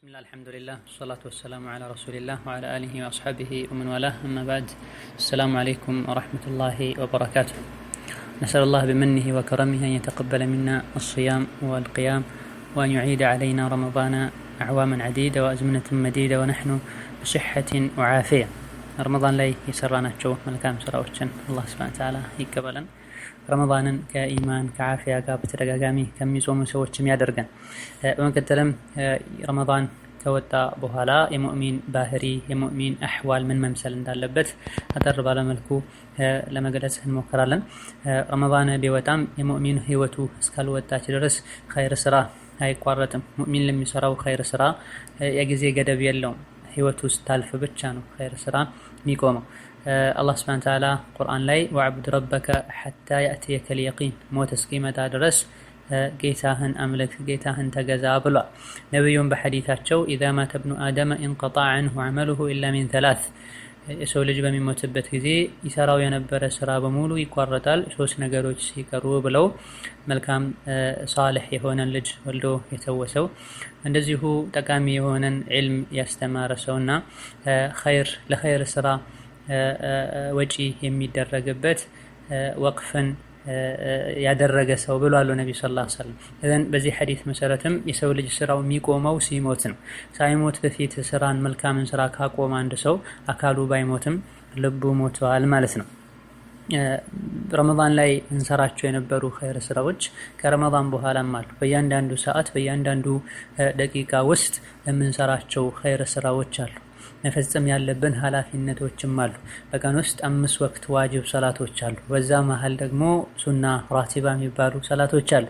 الله الحمد لله والصلاة والسلام على رسول الله وعلى آله وأصحابه ومن والاه أما بعد السلام عليكم ورحمة الله وبركاته. نسأل الله بمنه وكرمه أن يتقبل منا الصيام والقيام وأن يعيد علينا رمضان أعواما عديدة وأزمنة مديدة ونحن بصحة وعافية. رمضان لي يسرنا تشوه ملكام سراوتشن الله سبحانه وتعالى يقبلن ረመዳንን ከኢማን ከዓፊያ ጋር በተደጋጋሚ ከሚጾሙ ሰዎችም ያደርገን። በመቀጠልም ረመዳን ከወጣ በኋላ የሙእሚን ባህሪ የሙእሚን አህዋል ምን መምሰል እንዳለበት አጠር ባለ መልኩ ለመግለጽ እንሞክራለን። ረመዳን ቢወጣም የሙእሚን ህይወቱ እስካልወጣች ድረስ ኸይር ስራ አይቋረጥም። ሙእሚን ለሚሰራው ኸይር ስራ የጊዜ ገደብ የለውም። ህይወቱ ስታልፍ ብቻ ነው ኸይር ስራ የሚቆመው። አላህ ስብሐነ ወተዓላ ቁርአን ላይ ወዕቡድ ረበከ ሐታ ያእትየከል የቂን ሞት እስኪመጣ ድረስ ጌታህን አምልክ ጌታህን ተገዛ ብሏል። ነቢዩም በሐዲታቸው ኢዛ ማተ ብኑ አደመ ኢንቀጠዐ ዐንሁ ዐመሉሁ ኢላ ሚን ሰላስ የሰው ልጅ በሚሞትበት ጊዜ ይሰራው የነበረ ስራ በሙሉ ይቋረጣል ሶስት ነገሮች ሲቀሩ ብለው መልካም ሷሊህ የሆነን ልጅ ወልዶ የተወሰው እንደዚሁ ጠቃሚ የሆነን ዒልም ያስተማረ ሰውና ለኸይር ስራ ወጪ የሚደረግበት ወቅፍን ያደረገ ሰው ብሏል ነብዩ ሰለላሁ ዐለይሂ ወሰለም። እዘን በዚህ ሐዲስ መሰረትም የሰው ልጅ ስራው የሚቆመው ሲሞት ነው። ሳይሞት በፊት ስራን መልካምን ስራ ካቆመ አንድ ሰው አካሉ ባይሞትም ልቡ ሞቷል ማለት ነው። ረመዳን ላይ እንሰራቸው የነበሩ ኸይር ስራዎች ከረመዳን በኋላም አሉ። በእያንዳንዱ ሰዓት በእያንዳንዱ ደቂቃ ውስጥ የምንሰራቸው ኸይር ስራዎች አሉ። መፈጸም ያለብን ኃላፊነቶችም አሉ። በቀን ውስጥ 5 ወቅት ዋጅብ ሰላቶች አሉ። በዛ መሃል ደግሞ ሱና ራቲባ የሚባሉ ሰላቶች አሉ።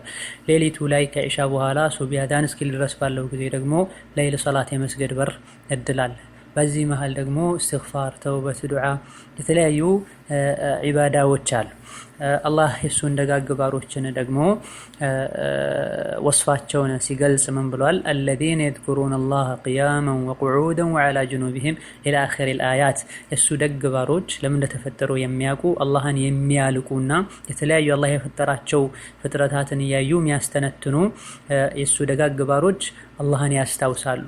ሌሊቱ ላይ ከኢሻ በኋላ ሱብሂ አዳን እስኪል ድረስ ባለው ጊዜ ደግሞ ሌሊት ሰላት የመስገድ በር እድላል። በዚህ መሃል ደግሞ እስትግፋር፣ ተውበት፣ ዱዓ የተለያዩ ዒባዳዎች አሉ። አላህ የሱን ደጋግ ባሮችን ደግሞ ወስፋቸውን ሲገልጽ ምን ብሏል? አለዚነ የዝኩሩነ አላህ ቂያመን ወቁዑደን ወዐላ ጁኑቢሂም ኢላ አኺሪል አያት። የሱ ደግ ባሮች ለምን እንደተፈጠሩ የሚያውቁ አላህን የሚያልቁና የተለያዩ አላህ የፈጠራቸው ፍጥረታትን እያዩ የሚያስተነትኑ የሱ ደጋግ ባሮች አላህን ያስታውሳሉ።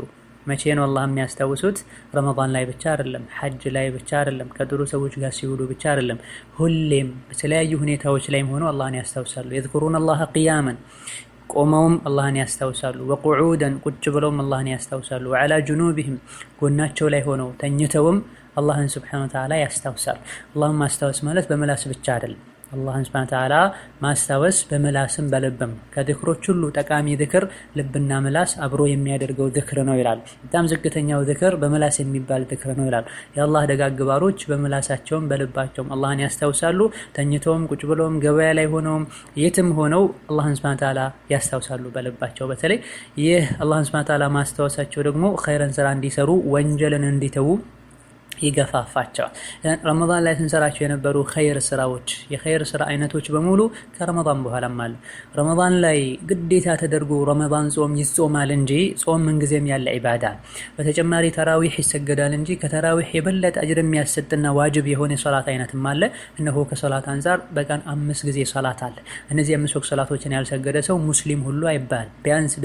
መቼ ነው አላህ የሚያስታውሱት? ረመዳን ላይ ብቻ አይደለም፣ ሐጅ ላይ ብቻ አይደለም፣ ከጥሩ ሰዎች ጋር ሲውሉ ብቻ አይደለም፣ ሁሌም በተለያዩ ሁኔታዎች ላይም ሆነው አላህን ያስታውሳሉ። የዝኩሩነ አላህ ቂያመን ቆመውም አላህን ያስታውሳሉ፣ ወቁዑደን ቁጭ ብለውም አላህን ያስታውሳሉ፣ ወዐላ ጁኑቢሂም ጎናቸው ላይ ሆነው ተኝተውም አላህን ሱብሓነሁ ወተዓላ ያስታውሳሉ። አላህን ማስታወስ ማለት በምላስ ብቻ አይደለም። አላህን ሱብሓነሁ ወተዓላ ማስታወስ በምላስም በልብም ከዝክሮች ሁሉ ጠቃሚ ዝክር ልብና ምላስ አብሮ የሚያደርገው ዝክር ነው ይላል። በጣም ዝቅተኛው ዝክር በምላስ የሚባል ዝክር ነው ይላል። የአላህ ደጋግ ባሮች በምላሳቸውም በልባቸውም አላህን ያስታውሳሉ። ተኝተውም ቁጭ ብለውም ገበያ ላይ ሆነውም የትም ሆነው አላህን ሱብሓነሁ ወተዓላ ያስታውሳሉ በልባቸው። በተለይ ይህ አላህን ሱብሓነሁ ወተዓላ ማስታወሳቸው ደግሞ ኸይረን ስራ እንዲሰሩ ወንጀልን እንዲተዉ ይገፋፋቸዋል። ረመዳን ላይ ስንሰራቸው የነበሩ ኸይር ስራዎች የኸይር ስራ አይነቶች በሙሉ ከረመዳን በኋላም አሉ። ረመዳን ላይ ግዴታ ተደርጎ ረመዳን ጾም ይጾማል እንጂ ጾም ምንጊዜም ያለ ዒባዳ። በተጨማሪ ተራዊህ ይሰገዳል እንጂ ከተራዊህ የበለጠ አጅር የሚያሰጥና ዋጅብ የሆነ ሶላት አይነትም አለ። እነሆ ከሶላት አንፃር በቀን 5 ጊዜ ሶላት አለ። እነዚህ 5 ወቅት ሶላቶችን ያልሰገደ ሰው ሙስሊም ሁሉ አይባል። ቢያንስ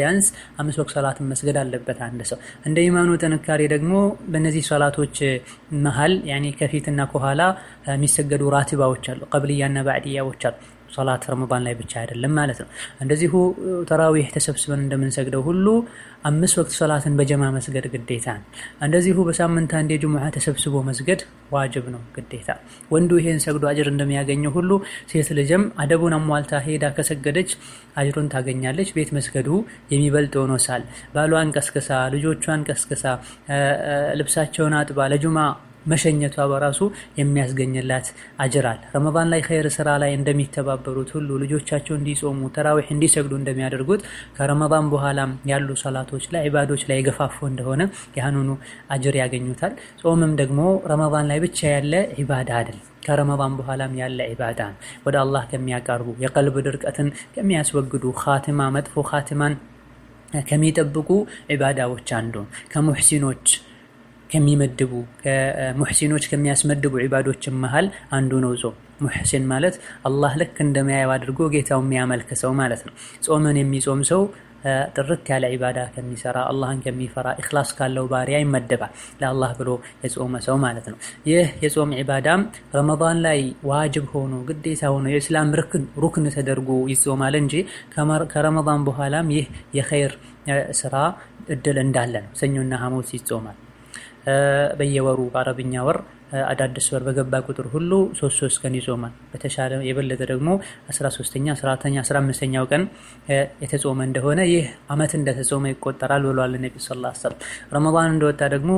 5 ወቅት ሶላትን መስገድ አለበት አንድ ሰው። እንደ ኢማኑ ጥንካሬ ደግሞ በእነዚህ ሶላቶች መሃል ከፊትና ከኋላ የሚሰገዱ ራቲባዎች አሉ፣ ቀብልያና ባዕድያዎች አሉ። ሶላት ረመዳን ላይ ብቻ አይደለም ማለት ነው። እንደዚሁ ተራዊህ ተሰብስበን እንደምንሰግደው ሁሉ 5 ወቅት ሶላትን በጀማ መስገድ ግዴታ ነው። እንደዚሁ በሳምንት አንዴ ጁሙዓ ተሰብስቦ መስገድ ዋጅብ ነው ግዴታ። ወንዱ ይሄን ሰግዶ አጅር እንደሚያገኘው ሁሉ ሴት ልጅም አደቡን አሟልታ ሄዳ ከሰገደች አጅሩን ታገኛለች። ቤት መስገዱ የሚበልጥ ሆኖ ሳል ባሏን ቀስቅሳ ልጆቿን ቀስቅሳ ልብሳቸውን አጥባ ለጁማ መሸኘቷ በራሱ የሚያስገኝላት አጅር አለ። ረመዳን ላይ ኸይር ስራ ላይ እንደሚተባበሩት ሁሉ ልጆቻቸው እንዲጾሙ ተራዊህ እንዲሰግዱ እንደሚያደርጉት ከረመዳን በኋላም ያሉ ሰላቶች ላይ ዒባዶች ላይ የገፋፉ እንደሆነ ያንኑ አጅር ያገኙታል። ጾምም ደግሞ ረመዳን ላይ ብቻ ያለ ዒባዳ አይደለም፣ ከረመዳን በኋላም ያለ ዒባዳ ነው። ወደ አላህ ከሚያቀርቡ የቀልብ ድርቀትን ከሚያስወግዱ ኻቲማ መጥፎ ኻቲማን ከሚጠብቁ ዒባዳዎች አንዱ ከሙሕሲኖች ከሚመድቡ ከሙሕሲኖች ከሚያስመድቡ ዒባዶች መሃል አንዱ ነው ጾም። ሙሕሲን ማለት አላህ ልክ እንደሚያየው አድርጎ ጌታው የሚያመልክ ሰው ማለት ነው። ጾምን የሚጾም ሰው ጥርት ያለ ዒባዳ ከሚሰራ አላህን ከሚፈራ ኢኽላስ ካለው ባሪያ ይመደባል፣ ለአላህ ብሎ የጾመ ሰው ማለት ነው። ይህ የጾም ዒባዳም ረመዳን ላይ ዋጅብ ሆኖ ግዴታ ሆኖ የእስላም ሩክን ተደርጎ ይጾማል እንጂ ከረመዳን በኋላም ይህ የኸይር ስራ እድል እንዳለ ነው። ሰኞና ሐሙስ ይጾማል። በየወሩ በአረብኛ ወር አዳዲስ ወር በገባ ቁጥር ሁሉ 3 ቀን ይጾማል። በተሻለ የበለጠ ደግሞ 13ኛ፣ 14ኛ፣ 15ኛው ቀን የተጾመ እንደሆነ ይህ አመት እንደተጾመ ይቆጠራል ብሏል ነብዩ ሰለላሁ ዐለይሂ ወሰለም። ረመዳን እንደወጣ ደግሞ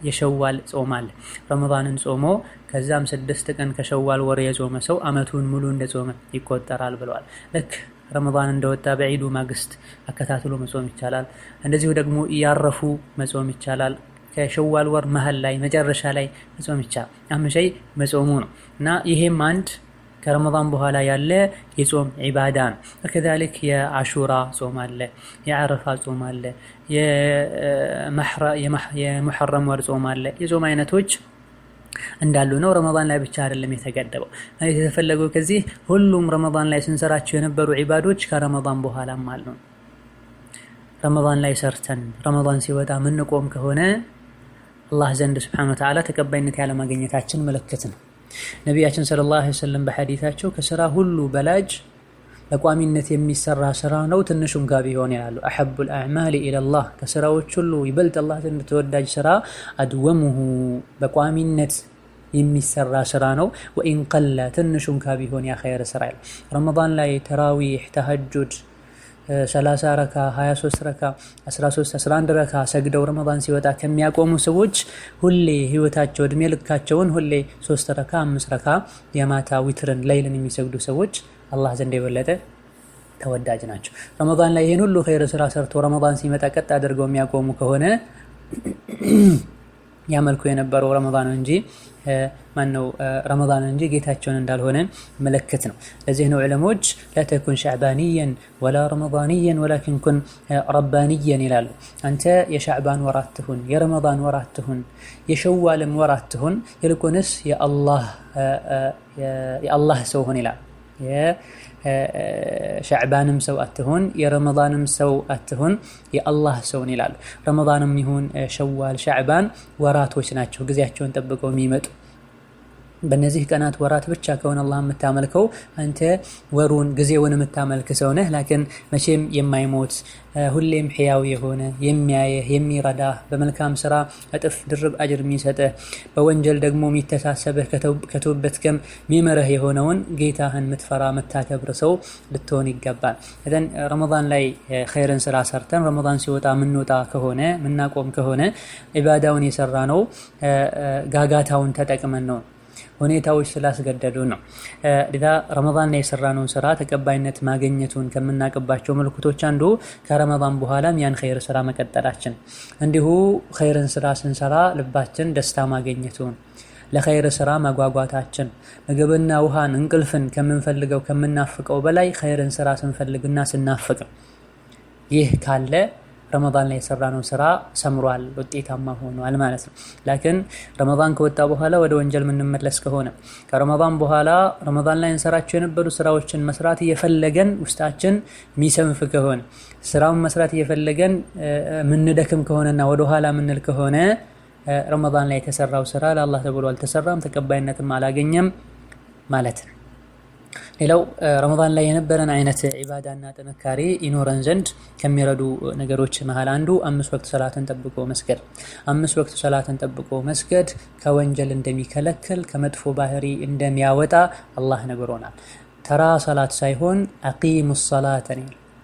የሸዋል ጾም አለ። ረመዳንን ጾሞ ከዛም 6 ቀን ከሸዋል ወር የጾመ ሰው አመቱን ሙሉ እንደጾመ ይቆጠራል ብለዋል። ልክ ረመዳን እንደወጣ በዒዱ ማግስት አከታትሎ መጾም ይቻላል። እንደዚሁ ደግሞ እያረፉ መጾም ይቻላል። ከሸዋል ወር መሀል ላይ መጨረሻ ላይ መጾም ይቻላል። አሁን ሸይ መጾሙ ነው እና ይሄም አንድ ከረመዳን በኋላ ያለ የጾም ዒባዳ ነው። ከዛልክ የአሹራ ጾም አለ፣ የዓረፋ ጾም አለ፣ የሙሐረም ወር ጾም አለ። የጾም አይነቶች እንዳሉ ነው። ረመዳን ላይ ብቻ አይደለም የተገደበው። የተፈለገው ከዚህ ሁሉም ረመዳን ላይ ስንሰራቸው የነበሩ ዒባዶች ከረመዳን በኋላም አሉ። ረመዳን ላይ ሰርተን ረመዳን ሲወጣ ምንቆም ከሆነ አላህ ዘንድ ሱብሓነሁ ወተዓላ ተቀባይነት ያለማግኘታችን ምልክት ነው። ነቢያችን ሰለላሁ ዐለይሂ ወሰለም በሐዲታቸው ከስራ ሁሉ በላጭ በቋሚነት የሚሰራ ስራ ነው ትንሹም ጋር ቢሆን ይላሉ። አሐቡል አዕማሊ ኢለላህ ከስራዎች ሁሉ ይበልጥ አላህ ዘንድ ተወዳጅ ስራ አድወሙሁ በቋሚነት የሚሰራ ስራ ነው። ወኢን ቀለ ትንሹም ጋር ቢሆን ያ ኸይር ስራ ይላል። ረመዳን ላይ ተራዊህ፣ ተሐጁድ 30 ረካ፣ 23 ረካ፣ 13፣ 11 ረካ ሰግደው ረመዳን ሲወጣ ከሚያቆሙ ሰዎች ሁሌ ህይወታቸው እድሜ ልካቸውን ሁሌ 3 ረካ፣ 5 ረካ የማታ ዊትርን ለይልን የሚሰግዱ ሰዎች አላህ ዘንድ የበለጠ ተወዳጅ ናቸው። ረመዳን ላይ ይህን ሁሉ ኸይር ስራ ሰርቶ ረመዳን ሲመጣ ቀጥ አድርገው የሚያቆሙ ከሆነ ያመልኩ የነበረው ረመዳን እንጂ ረመዳን እንጂ ጌታቸውን እንዳልሆነ ምልክት ነው። ለዚህ ነው ዑለሞች لا تكن شعبانيا ولا رمضانيا ولكن كن ربانيا ይላሉ። አንተ የሻዕባን ወራት ትሁን፣ የረመዳን ወራት ትሁን፣ የሸዋልም ወራት ትሁን፣ ይልቁንስ የአላህ ሰው ሁን ይላል። የሻዕባንም ሰው አትሁን፣ የረመዳንም ሰው አትሁን፣ የአላህ ሰውን ይላሉ። ረመዳንም ይሁን ሸዋል፣ ሻዕባን ወራቶች ናቸው ጊዜያቸውን ጠብቀው የሚመጡ። በእነዚህ ቀናት ወራት ብቻ ከሆነ አላህ የምታመልከው አንተ ወሩን ጊዜውን የምታመልክ ሰው ነህ። ላኪን መቼም የማይሞት ሁሌም ሕያው የሆነ የሚያየህ የሚረዳህ በመልካም ስራ እጥፍ ድርብ አጅር የሚሰጥህ በወንጀል ደግሞ የሚተሳሰብህ ከተውበትከም የሚመርህ የሆነውን ጌታህን የምትፈራ የምታከብር ሰው ልትሆን ይገባል። እዘን ረመዳን ላይ ኸይርን ስራ ሰርተን ረመዳን ሲወጣ የምንወጣ ከሆነ የምናቆም ከሆነ ዒባዳውን የሰራ ነው ጋጋታውን ተጠቅመን ነው፣ ሁኔታዎች ስላስገደዱ ነው። ለዛ ረመዳን ላይ የሰራነው ስራ ተቀባይነት ማግኘቱን ከምናቀባቸው ምልክቶች አንዱ ከረመዳን በኋላም ያን ኸይር ስራ መቀጠላችን፣ እንዲሁ ኸይርን ስራ ስንሰራ ልባችን ደስታ ማግኘቱን፣ ለኸይር ስራ መጓጓታችን፣ ምግብና ውሃን እንቅልፍን ከምንፈልገው ከምናፍቀው በላይ ኸይርን ስራ ስንፈልግና ስናፍቅ ይህ ካለ ረመዳን ላይ የሰራነው ስራ ሰምሯል፣ ውጤታማ ሆኗል ማለት ነው። ላኪን ረመዳን ከወጣ በኋላ ወደ ወንጀል የምንመለስ ከሆነ ከረመዳን በኋላ ረመዳን ላይ እንሰራቸው የነበሩ ስራዎችን መስራት እየፈለገን ውስጣችን የሚሰንፍ ከሆነ ስራውን መስራት እየፈለገን ምንደክም ከሆነና ወደ ኋላ ምንል ከሆነ ረመዳን ላይ የተሰራው ስራ ለአላህ ተብሎ አልተሰራም፣ ተቀባይነትም አላገኘም ማለት ነው። ሌላው ረመዳን ላይ የነበረን አይነት ዒባዳና ጥንካሬ ይኖረን ዘንድ ከሚረዱ ነገሮች መሃል አንዱ 5 ወቅት ሰላትን ጠብቆ መስገድ። 5 ወቅት ሰላትን ጠብቆ መስገድ ከወንጀል እንደሚከለክል ከመጥፎ ባህሪ እንደሚያወጣ አላህ ነግሮናል። ተራ ሰላት ሳይሆን አቂሙ ሰላተን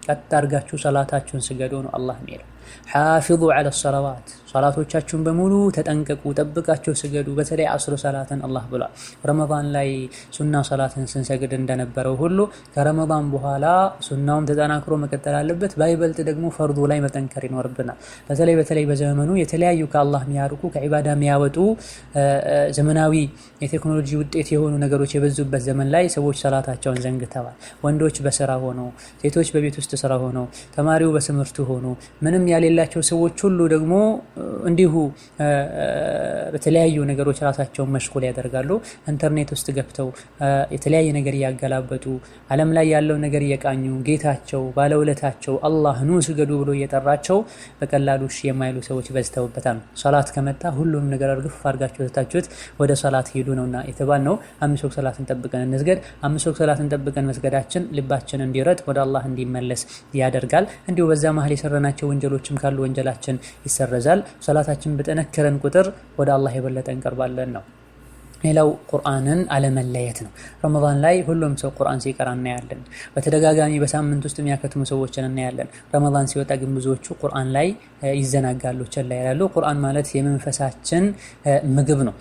ቀጥ አድርጋችሁ ሰላታችሁን ስገዱ ነው አላህ የሚለው። ሓፊዙ ዐለ ሰለዋት ሰላቶቻችሁን በሙሉ ተጠንቀቁ፣ ጠብቃቸው ስገዱ። በተለይ አስር ሰላትን አላህ ብሏል። ረመዳን ላይ ሱና ሰላትን ስንሰግድ እንደነበረው ሁሉ ከረመዳን በኋላ ሱናውም ተጠናክሮ መቀጠል አለበት። ባይበልጥ ደግሞ ፈርዱ ላይ መጠንከር ይኖርብናል። በተለይ በዘመኑ የተለያዩ ከአላህ የሚያርቁ ከዒባዳ የሚያወጡ ዘመናዊ የቴክኖሎጂ ውጤት የሆኑ ነገሮች የበዙበት ዘመን ላይ ሰዎች ሰላታቸውን ዘንግተዋል። ወንዶች በስራ ሆነው፣ ሴቶች በቤት ውስጥ ስራ ሆነው፣ ተማሪው በትምህርቱ ሆኖ ምንም ያሌላቸው ሰዎች ሁሉ ደግሞ እንዲሁ በተለያዩ ነገሮች ራሳቸውን መሽጉል ያደርጋሉ። ኢንተርኔት ውስጥ ገብተው የተለያየ ነገር እያገላበጡ ዓለም ላይ ያለው ነገር እየቃኙ ጌታቸው ባለውለታቸው አላህ ኑ ስገዱ ብሎ እየጠራቸው በቀላሉ እሺ የማይሉ ሰዎች በዝተውበታል። ሶላት ከመጣ ሁሉንም ነገር እርግፍ አድርጋችሁ ትታችሁት ወደ ሶላት ሄዱ ነውና የተባልነው። 5 ወቅት ሶላትን ጠብቀን እንስገድ። 5 ወቅት ሶላትን ጠብቀን መስገዳችን ልባችን እንዲረጥ ወደ አላህ እንዲመለስ ያደርጋል። እንዲሁ በዛ መሀል የሰራናቸው ወንጀሎችም ካሉ ወንጀላችን ይሰረዛል። ሶላታችን በጠነከረን ቁጥር ወደ አላህ የበለጠ እንቀርባለን ነው። ሌላው ቁርአንን አለመለየት ነው። ረመዳን ላይ ሁሉም ሰው ቁርአን ሲቀራ እናያለን። በተደጋጋሚ በሳምንት ውስጥ የሚያከትሙ ሰዎችን እናያለን። ረመዳን ሲወጣ ግን ብዙዎቹ ቁርአን ላይ ይዘናጋሉ፣ ቸላ ይላሉ። ቁርአን ማለት የመንፈሳችን ምግብ ነው።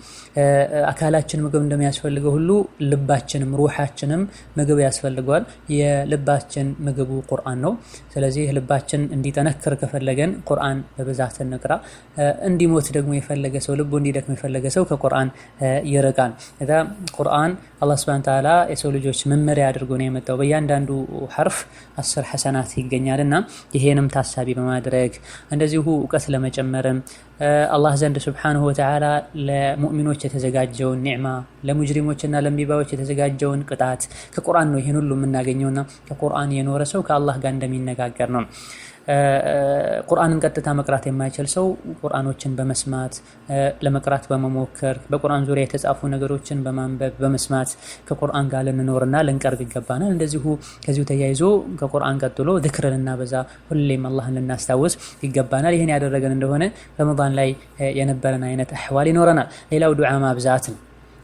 አካላችን ምግብ እንደሚያስፈልገው ሁሉ ልባችንም ሩሃችንም ምግብ ያስፈልገዋል። የልባችን ምግቡ ቁርአን ነው። ስለዚህ ልባችን እንዲጠነክር ከፈለገን ቁርአን በብዛት እንቅራ። እንዲሞት ደግሞ የፈለገ ሰው ልቡ እንዲደክም የፈለገ ሰው ከቁርአን ይርቃል። እዛ ቁርአን አላህ Subhanahu Wa Ta'ala የሰው ልጆች መመሪያ አድርጎ ነው የመጣው። በእያንዳንዱ ሐርፍ 10 ሐሰናት ይገኛልና ይሄንም ታሳቢ በማድረግ እንደዚሁ ዕውቀት ለመጨመርም አላህ ዘንድ Subhanahu Wa Ta'ala ለሙእሚኖች የተዘጋጀውን ኒዕማ ለሙጅሪሞችና ለሚባዮች የተዘጋጀውን ቅጣት ከቁርአን ነው ይሄን ሁሉ የምናገኘውና ከቁርአን የኖረ ሰው ከአላህ ጋር እንደሚነጋገር ነው። ቁርአንን ቀጥታ መቅራት የማይችል ሰው ቁርአኖችን በመስማት ለመቅራት በመሞከር በቁርአን ዙሪያ የተጻፉ ነገሮችን በማንበብ በመስማት ከቁርአን ጋር ልንኖርና ልንቀርብ ይገባናል። እንደዚሁ ከዚሁ ተያይዞ ከቁርአን ቀጥሎ ዚክር ልናበዛ ሁሌም አላህን ልናስታውስ ይገባናል። ይህን ያደረገን እንደሆነ ረመዳን ላይ የነበረን አይነት አህዋል ይኖረናል። ሌላው ዱዓ ማብዛት ነው።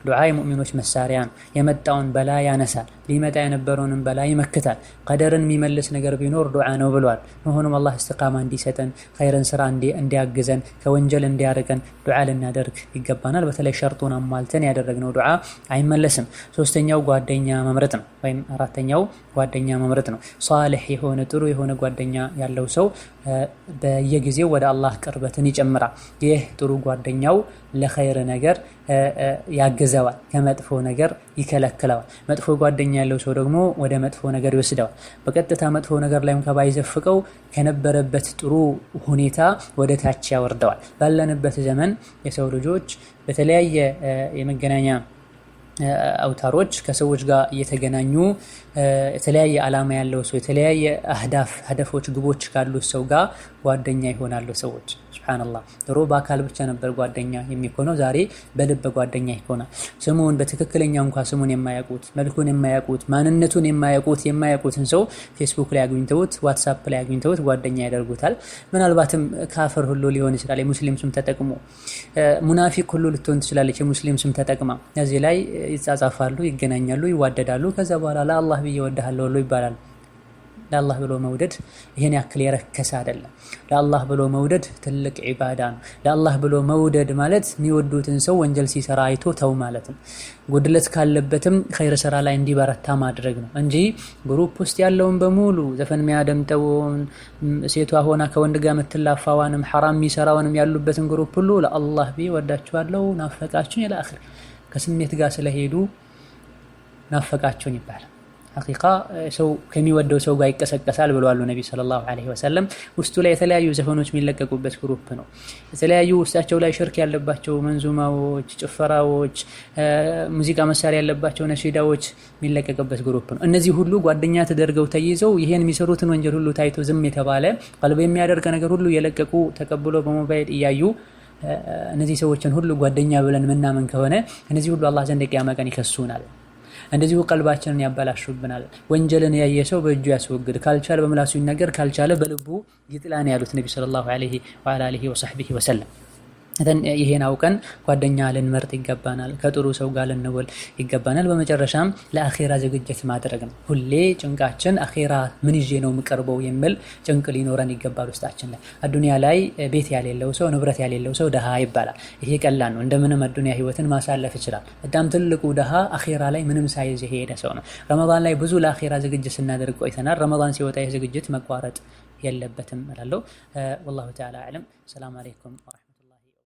ዱዓ የሙእሚኖች መሳሪያ ነው። የመጣውን በላ ያነሳል፣ ሊመጣ የነበረውንም በላ ይመክታል። ቀደርን የሚመልስ ነገር ቢኖር ዱዓ ነው ብሏል። መሆኑም አላህ እስትቃማ እንዲሰጠን ኸይርን ስራ እንዲያግዘን ከወንጀል እንዲያርቀን ዱዓ ልናደርግ ይገባናል። በተለይ ሸርጡን አሟልተን ያደረግነው ዱዓ አይመለስም። ሶስተኛው ጓደኛ መምረጥ ነው፣ ወይም አራተኛው ጓደኛ መምረጥ ነው። ሷሊህ የሆነ ጥሩ የሆነ ጓደኛ ያለው ሰው በየጊዜው ወደ አላህ ቅርበትን ይጨምራል። ይህ ጥሩ ጓደኛው ለኸይር ነገር ያግዘዋል፣ ከመጥፎ ነገር ይከለክለዋል። መጥፎ ጓደኛ ያለው ሰው ደግሞ ወደ መጥፎ ነገር ይወስደዋል። በቀጥታ መጥፎ ነገር ላይም ከባይዘፍቀው ከነበረበት ጥሩ ሁኔታ ወደ ታች ያወርደዋል። ባለንበት ዘመን የሰው ልጆች በተለያየ የመገናኛ አውታሮች ከሰዎች ጋር እየተገናኙ የተለያየ ዓላማ ያለው ሰው የተለያየ ህደፎች ግቦች ካሉት ሰው ጋር ጓደኛ ይሆናሉ ሰዎች። ሱብሃንአላህ ድሮ በአካል ብቻ ነበር ጓደኛ የሚሆነው፣ ዛሬ በልብ ጓደኛ ይሆናል። ስሙን በትክክለኛ እንኳን ስሙን የማያውቁት መልኩን የማያውቁት ማንነቱን የማያውቁትን ሰው ፌስቡክ ላይ አግኝተውት ዋትስአፕ ላይ አግኝተውት ጓደኛ ያደርጉታል። ምናልባትም ካፍር ሁሉ ሊሆን ይችላል። የሙስሊም ስም ተጠቅሞ ሙናፊቅ ሁሉ ልትሆን ትችላለች የሙስሊም ስም ተጠቅማ። እዚህ ላይ ይጻጻፋሉ፣ ይገናኛሉ፣ ይዋደዳሉ። ከዛ በኋላ ለአላህ ብዬ እወድሃለሁ ሁሉ ይባላል። ለአላህ ብሎ መውደድ ይሄን ያክል የረከሰ አይደለም። ለአላህ ብሎ መውደድ ትልቅ ዒባዳ ነው። ለአላህ ብሎ መውደድ ማለት የሚወዱትን ሰው ወንጀል ሲሰራ አይቶ ተው ማለት ነው። ጉድለት ካለበትም ኸይር ስራ ላይ እንዲበረታ ማድረግ ነው እንጂ ግሩፕ ውስጥ ያለውን በሙሉ ዘፈን የሚያደምጠውን ሴቷ ሆና ከወንድ ጋር የምትላፋዋንም ሐራም የሚሰራውንም ያሉበትን ግሩፕ ሁሉ ለአላህ ብዬ ወዳችኋለሁ ናፈቃችሁኝ ኢላ አኺር ከስሜት ጋር ስለሄዱ ናፈቃችሁኝ ይባላል። ሐቂቃ ሰው ከሚወደው ሰው ጋር ይቀሰቀሳል ብለዋል ነብዩ ሰለላሁ ዐለይሂ ወሰለም። ውስጡ ላይ የተለያዩ ዘፈኖች የሚለቀቁበት ግሩፕ ነው። የተለያዩ ውስጣቸው ላይ ሽርክ ያለባቸው መንዙማዎች፣ ጭፈራዎች፣ ሙዚቃ መሳሪያ ያለባቸው ነሺዳዎች የሚለቀቁበት ግሩፕ ነው። እነዚህ ሁሉ ጓደኛ ተደርገው ተይዘው ይሄን የሚሰሩትን ወንጀል ሁሉ ታይቶ ዝም የተባለ ቀልብ የሚያደርግ ነገር ሁሉ የለቀቁ ተቀብሎ በሞባይል እያዩ እነዚህ ሰዎችን ሁሉ ጓደኛ ብለን ምናምን ከሆነ እነዚህ ሁሉ አላህ ዘንድ ቂያማ ቀን ይከሱናል። እንደዚሁ ቀልባችንን ያበላሹብናል። ወንጀልን ያየ ሰው በእጁ ያስወግድ፣ ካልቻለ በምላሱ ይናገር፣ ካልቻለ በልቡ ይጥላን ያሉት ነብዩ ሰለላሁ ዐለይሂ ወአሊሂ ወሰህቢሂ ወሰለም። ይሄን አውቀን ጓደኛ ልንመርጥ ይገባናል። ከጥሩ ሰው ጋር ልንውል ይገባናል። በመጨረሻም ለአኺራ ዝግጅት ማድረግ ነው። ሁሌ ጭንቃችን አኺራ ምን ይዤ ነው የምቀርበው የሚል ጭንቅ ሊኖረን ይገባል ውስጣችን ላይ። አዱንያ ላይ ቤት ያሌለው ሰው ንብረት ያሌለው ሰው ደሃ ይባላል። ይሄ ቀላል ነው፣ እንደምንም አዱንያ ህይወትን ማሳለፍ ይችላል። በጣም ትልቁ ደሃ አኺራ ላይ ምንም ሳይዝ የሄደ ሰው ነው። ረመዳን ላይ ብዙ ለአኺራ ዝግጅት ስናደርግ ቆይተናል። ረመዳን ሲወጣ የዝግጅት መቋረጥ የለበትም እላለሁ። ወላሁ ተዓላ አዕለም። ሰላም አለይኩም።